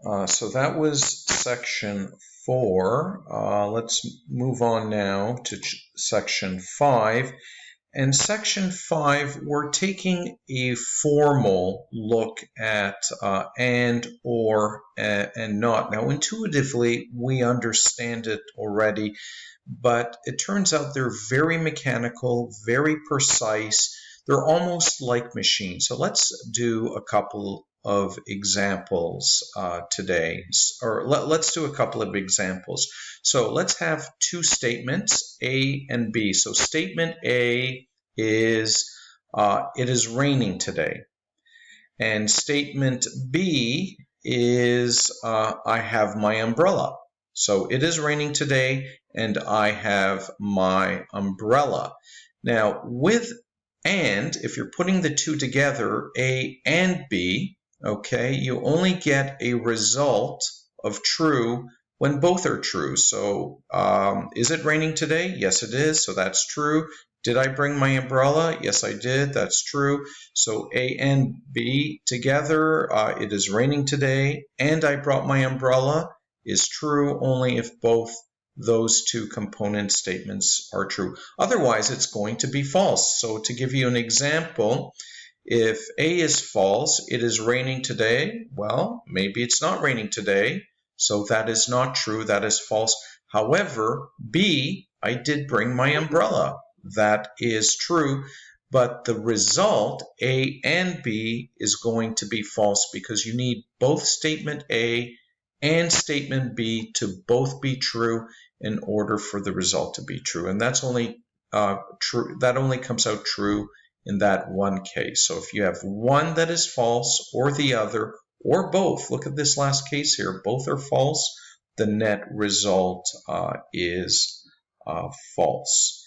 So that was section 4. Let's move on now to section 5. And section 5, we're taking a formal look at and, or, and not. Now, intuitively, we understand it already, but it turns out they're very mechanical, very precise. They're almost like machines. So let's do a couple of examples today, or let's do a couple of examples. So let's have two statements, A and B. So statement A is it is raining today, and statement B is I have my umbrella. So it is raining today and I have my umbrella. Now with and, if you're putting the two together, A and B, okay, you only get a result of true when both are true. So is it raining today? Yes, it is. So that's true. Did I bring my umbrella? Yes, I did. That's true. So A and B together, it is raining today, and I brought my umbrella is true only if both those two component statements are true. Otherwise, it's going to be false. So to give you an example, if A is false, it is raining today, well, maybe it's not raining today, so that is not true, that is false. However, B, I did bring my umbrella. That is true, but the result, A and B, is going to be false because you need both statement A and statement B to both be true in order for the result to be true. And that's only true. That only comes out true in that one case. So if you have one that is false or the other or both, look at this last case here, both are false, the net result is false.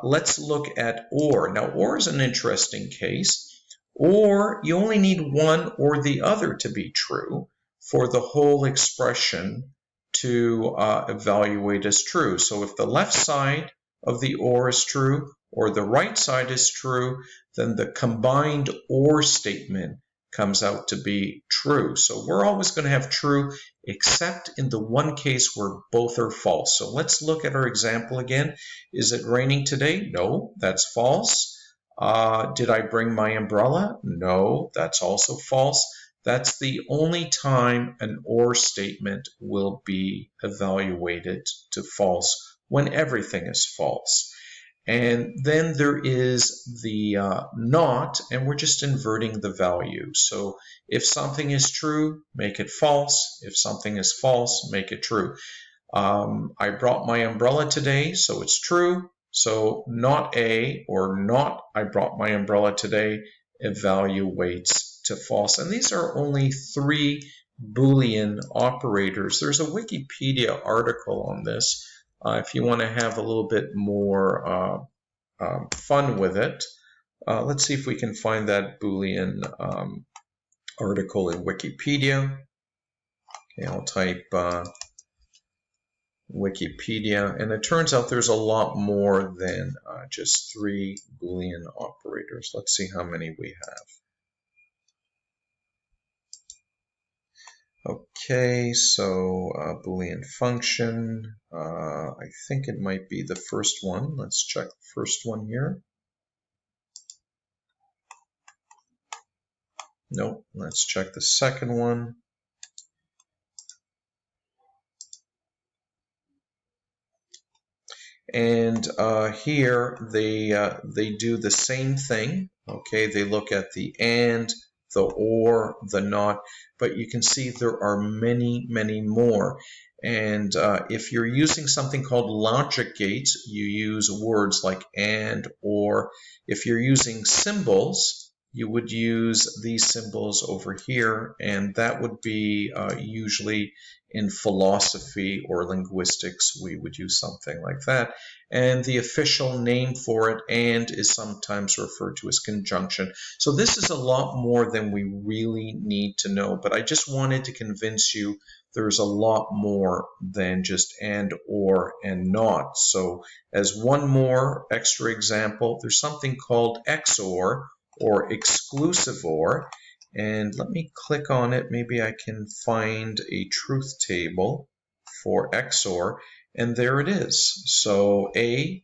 Let's look at or. Now, or is an interesting case. Or you only need one or the other to be true for the whole expression to evaluate as true. So if the left side of the or is true or the right side is true, then the combined or statement comes out to be true. So we're always going to have true except in the one case where both are false. So let's look at our example again. Is it raining today? No, that's false. Did I bring my umbrella? No, that's also false. That's the only time an or statement will be evaluated to false when everything is false. And then there is the not, and we're just inverting the value. So if something is true, make it false. If something is false, make it true. I brought my umbrella today, so it's true. So not A or not I brought my umbrella today evaluates to false. And these are only 3 Boolean operators. There's a Wikipedia article on this. If you want to have a little bit more fun with it, let's see if we can find that Boolean article in Wikipedia. Okay, I'll type Wikipedia, and it turns out there's a lot more than just 3 Boolean operators. Let's see how many we have. Okay, so Boolean function, I think it might be the first one. Let's check the first one here. Nope, let's check the second one. And here they do the same thing. Okay, they look at the and, the or, the not, but you can see there are many, many more. And if you're using something called logic gates, you use words like and, or. If you're using symbols, you would use these symbols over here, and that would be usually in philosophy or linguistics, we would use something like that. And the official name for it, and, is sometimes referred to as conjunction. So this is a lot more than we really need to know, but I just wanted to convince you there's a lot more than just and, or, and not. So as one more extra example, there's something called XOR, or exclusive OR. And let me click on it. Maybe I can find a truth table for XOR, and there it is. So A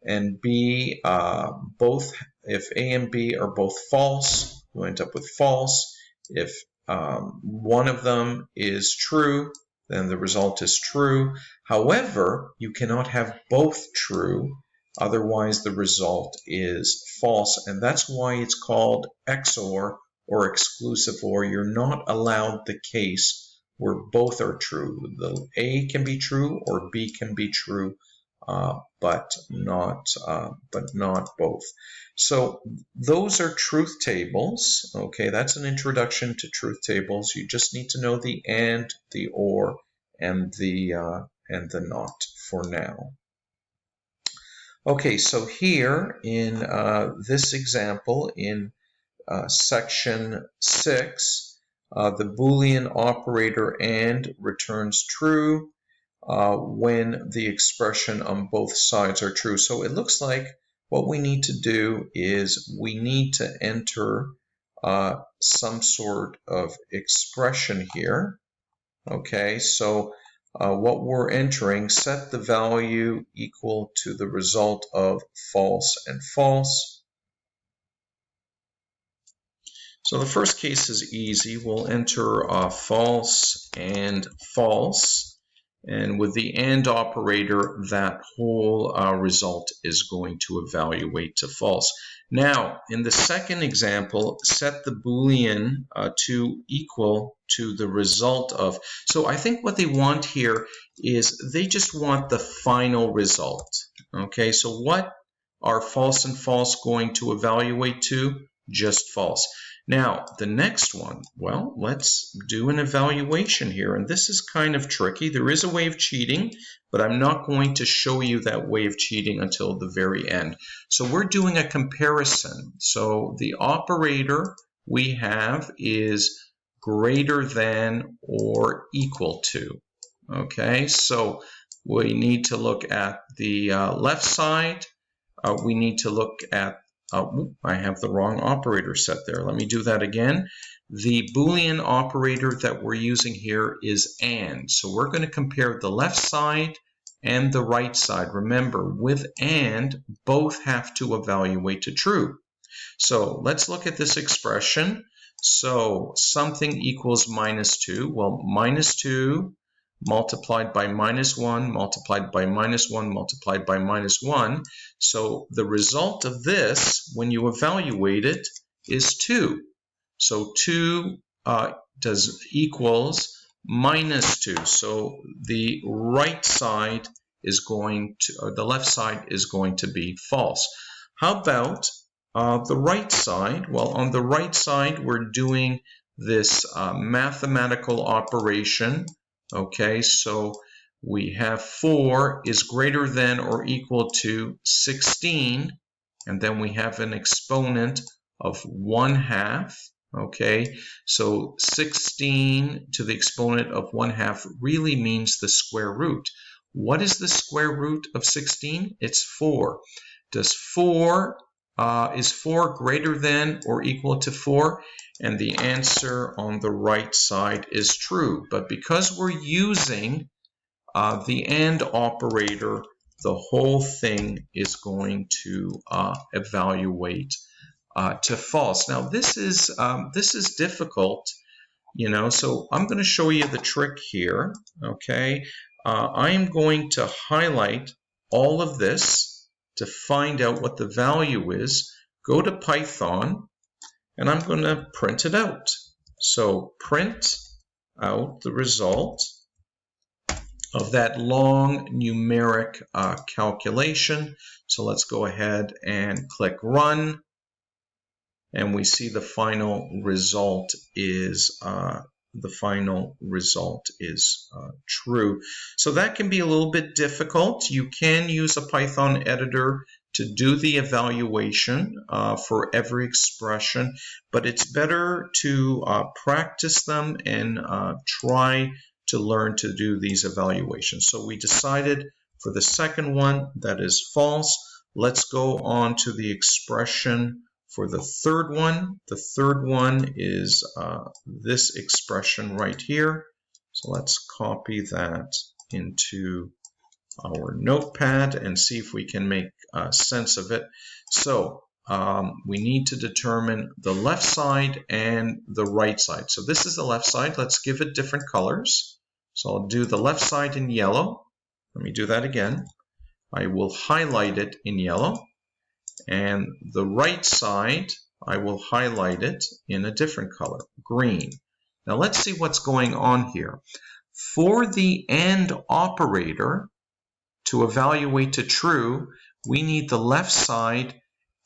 and B both, if A and B are both false, you end up with false. If one of them is true, then the result is true. However, you cannot have both true, otherwise the result is false, and that's why it's called XOR or exclusive OR. You're not allowed the case where both are true. The A can be true or B can be true, but not both. So those are truth tables. Okay, that's an introduction to truth tables. You just need to know the and, the or, and the not for now. Okay, so here in this example in section 6, the Boolean operator AND returns true when the expression on both sides are true. So it looks like what we need to do is we need to enter some sort of expression here. Okay, so what we're entering, set the value equal to the result of false and false. So the first case is easy. We'll enter false and false. And with the AND operator, that whole result is going to evaluate to false. Now, in the second example, set the Boolean to equal to the result of. So I think what they want here is they just want the final result. Okay, so what are false and false going to evaluate to? Just false. Now, the next one, well, let's do an evaluation here. And this is kind of tricky. There is a way of cheating, but I'm not going to show you that way of cheating until the very end. So we're doing a comparison. So the operator we have is greater than or equal to. Okay, so we need to look at the left side. We need to look at I have the wrong operator set there. Let me do that again. The Boolean operator that we're using here is AND. So we're going to compare the left side and the right side. Remember, with AND, both have to evaluate to true. So let's look at this expression. So something equals -2. Well, -2 multiplied by -1, multiplied by -1, multiplied by -1. So the result of this, when you evaluate it, is 2. So 2 equals -2. So the right side is going to, or the left side is going to be false. How about the right side? Well, on the right side, we're doing this mathematical operation. Okay, so we have 4 is greater than or equal to 16, and then we have an exponent of 1/2. Okay, so 16 to the exponent of 1/2 really means the square root. What is the square root of 16? It's 4. Is 4 greater than or equal to 4? And the answer on the right side is true. But because we're using the AND operator, the whole thing is going to evaluate to false. Now this is difficult, you know, so I'm going to show you the trick here. Okay, I am going to highlight all of this to find out what the value is. Go to Python, and I'm going to print it out. So print out the result of that long numeric calculation. So let's go ahead and click Run. And we see the final result is true. So that can be a little bit difficult. You can use a Python editor to do the evaluation for every expression, but it's better to practice them and try to learn to do these evaluations. So we decided for the second one that is false. Let's go on to the expression for the third one is this expression right here. So let's copy that into our notepad and see if we can make sense of it. So we need to determine the left side and the right side. So this is the left side. Let's give it different colors. So I'll do the left side in yellow. Let me do that again. I will highlight it in yellow. And the right side, I will highlight it in a different color, green. Now let's see what's going on here. For the AND operator to evaluate to true, we need the left side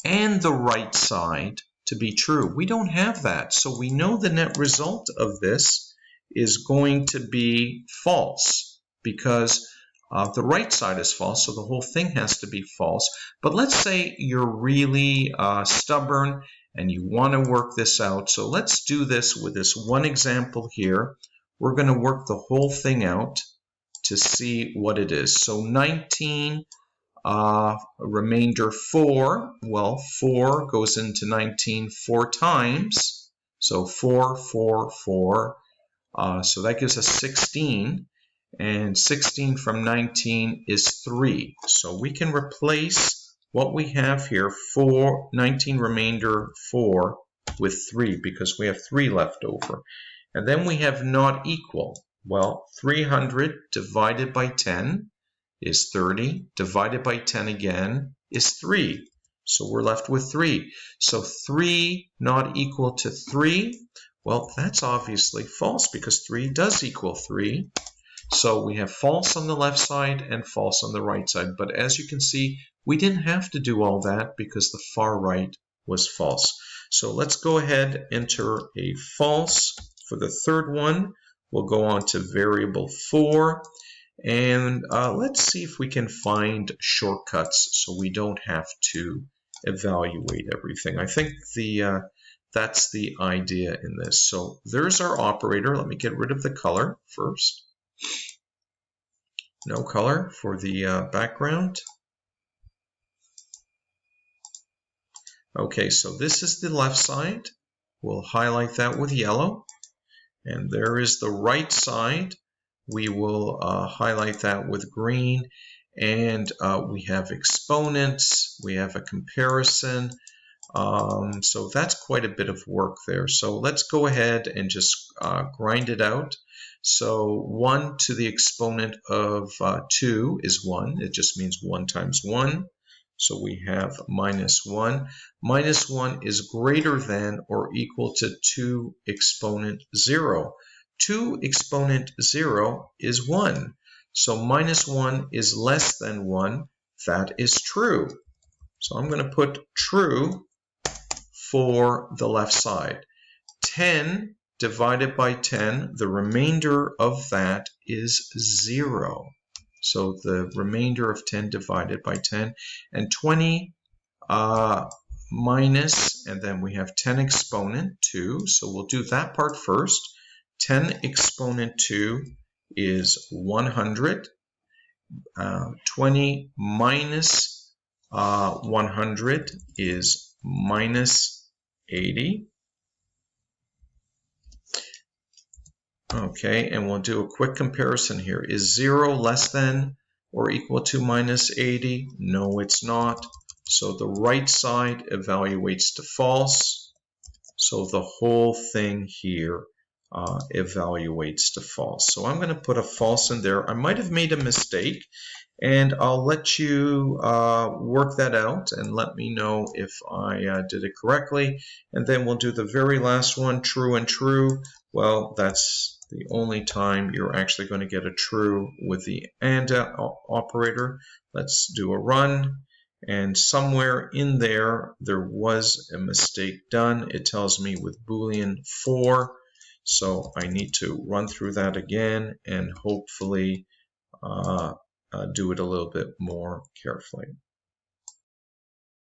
and the right side to be true. We don't have that, so we know the net result of this is going to be false because the right side is false, so the whole thing has to be false. But let's say you're really stubborn and you want to work this out. So let's do this with this one example here. We're going to work the whole thing out to see what it is. So 19 remainder 4. Well, 4 goes into 19 4 times. So 4, 4, 4. So that gives us 16. And 16 from 19 is 3. So we can replace what we have here, 19 remainder 4, with 3 because we have 3 left over. And then we have not equal. Well, 300 divided by 10 is 30. Divided by 10 again is 3. So we're left with 3. So 3 not equal to 3. Well, that's obviously false because 3 does equal 3. So we have false on the left side and false on the right side. But as you can see, we didn't have to do all that because the far right was false. So let's go ahead, enter a false for the third one. We'll go on to variable 4. And let's see if we can find shortcuts so we don't have to evaluate everything. I think that's the idea in this. So there's our operator. Let me get rid of the color first. No color for the background. Okay, so this is the left side. We'll highlight that with yellow. And there is the right side. We will highlight that with green. And we have exponents. We have a comparison. So that's quite a bit of work there. So let's go ahead and just grind it out. So 1 to the exponent of 2 is 1. It just means 1 times 1. So we have minus 1. Minus 1 is greater than or equal to 2 exponent 0. 2 exponent 0 is 1. So minus 1 is less than 1. That is true. So I'm going to put true for the left side. 10 divided by 10, the remainder of that is 0. So the remainder of 10 divided by 10. And 20 minus, and then we have 10 exponent 2. So we'll do that part first. 10 exponent 2 is 100. 20 minus 100 is minus 80. Okay, and we'll do a quick comparison here. Is 0 less than or equal to minus 80? No, it's not. So the right side evaluates to false. So the whole thing here evaluates to false. So I'm going to put a false in there. I might have made a mistake, and I'll let you work that out and let me know if I did it correctly. And then we'll do the very last one, true and true. Well, that's the only time you're actually going to get a true with the AND operator. Let's do a run. And somewhere in there was a mistake done. It tells me with Boolean 4. So I need to run through that again and hopefully do it a little bit more carefully.